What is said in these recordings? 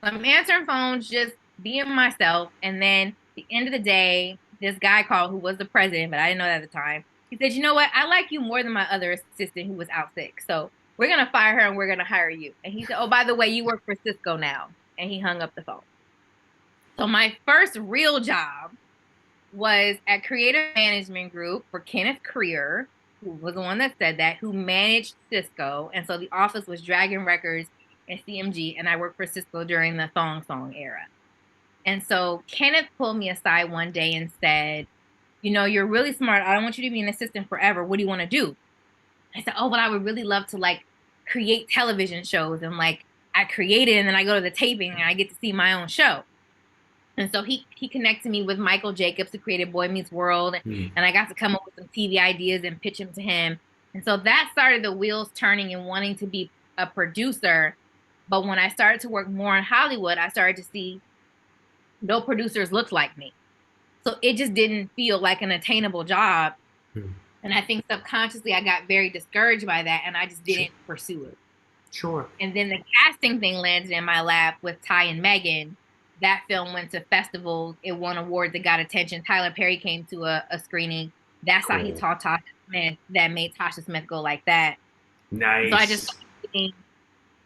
I'm answering phones, just being myself. And then at the end of the day, this guy called who was the president, but I didn't know that at the time. He said, "You know what? I like you more than my other assistant who was out sick. So we're gonna fire her and we're gonna hire you." And he said, "Oh, by the way, you work for Cisco now." And he hung up the phone. So my first real job was at Creative Management Group for Kenneth Creer, who was the one that said that, who managed Cisco. And so the office was Dragon Records and CMG, and I worked for Cisco during the Thong Song era. And so Kenneth pulled me aside one day and said, "You know, you're really smart. I don't want you to be an assistant forever. What do you want to do?" I said, "Oh, but I would really love to like create television shows." And like I created and then I go to the taping and I get to see my own show. And so he connected me with Michael Jacobs, who created Boy Meets World, and I got to come up with some TV ideas and pitch them to him. And so that started the wheels turning and wanting to be a producer. But when I started to work more in Hollywood, I started to see no producers looked like me. So it just didn't feel like an attainable job. Hmm. And I think subconsciously I got very discouraged by that and I just Sure. didn't pursue it. Sure. And then the casting thing landed in my lap with Ty and Megan. That film went to festivals. It won awards. It got attention. Tyler Perry came to a screening. That's how he Cool. taught Tasha Smith. That made Tasha Smith go like that. So I just Nice. started getting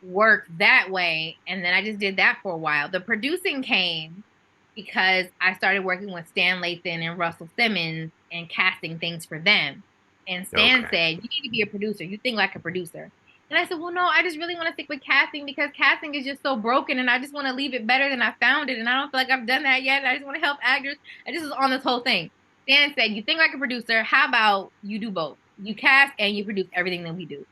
work that way. And then I just did that for a while. The producing came because I started working with Stan Lathan and Russell Simmons and casting things for them. And Stan Okay. said, "You need to be a producer. You think like a producer." And I said, "Well, no, I just really want to stick with casting because casting is just so broken and I just want to leave it better than I found it. And I don't feel like I've done that yet. I just want to help actors." I just was on this whole thing. Stan said, "You think like a producer. How about you do both? You cast and you produce everything that we do."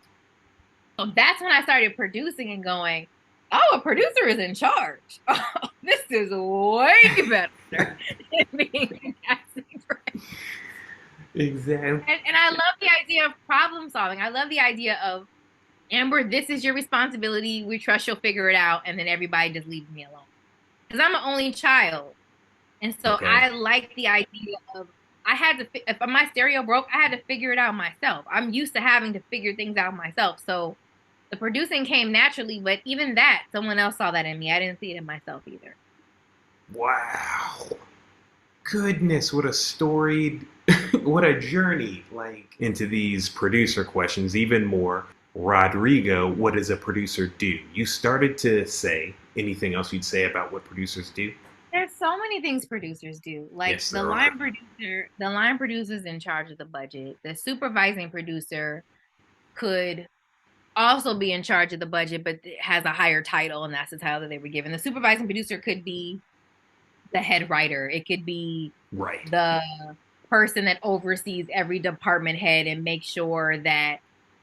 So that's when I started producing and going, "Oh, a producer is in charge. Oh, this is way better than being a casting director." Exactly. And I love the idea of problem solving. I love the idea of, "Amber, this is your responsibility. We trust you'll figure it out." And then everybody just leaves me alone. Because I'm an only child. And so Okay. I like the idea of, I had to, if my stereo broke, I had to figure it out myself. I'm used to having to figure things out myself. So the producing came naturally, but even that, someone else saw that in me. I didn't see it in myself either. Wow. Goodness, what a storied, what a journey, like, into these producer questions. Even more, Rodrigo, what does a producer do? You started to say anything else you'd say about what producers do? There's so many things producers do. Like Yes, there are. the line producer's in charge of the budget. The supervising producer could also be in charge of the budget, but has a higher title, and that's the title that they were given. The supervising producer could be the head writer. It could be Right. the person that oversees every department head and makes sure that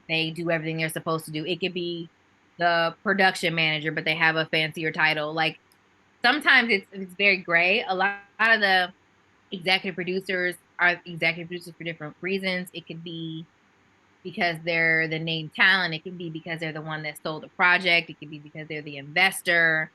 they do everything they're supposed to do. It could be the production manager, but they have a fancier title. Like sometimes it's very gray. A lot of the executive producers are executive producers for different reasons. It could be because they're the named talent. It can be because they're the one that sold the project. It could be because they're the investor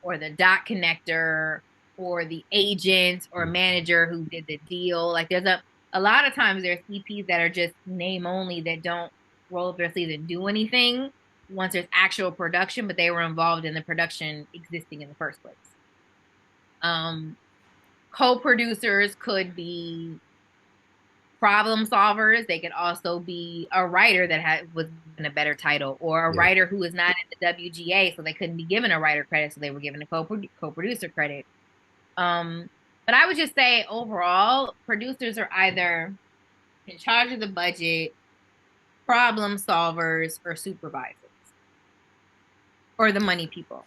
or the dot connector or the agent or manager who did the deal. Like there's a lot of times there's EPs that are just name only that don't roll up their sleeves and do anything once there's actual production, but they were involved in the production existing in the first place. Um, Co-producers could be problem solvers. They could also be a writer that was given a better title, or a Yeah. writer who was not in the WGA, so they couldn't be given a writer credit, so they were given a co-producer credit. Um, but I would just say overall, producers are either in charge of the budget, problem solvers, or supervisors, or the money people.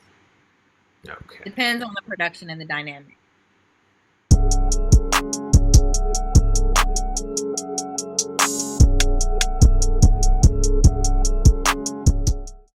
Okay. Depends on the production and the dynamic.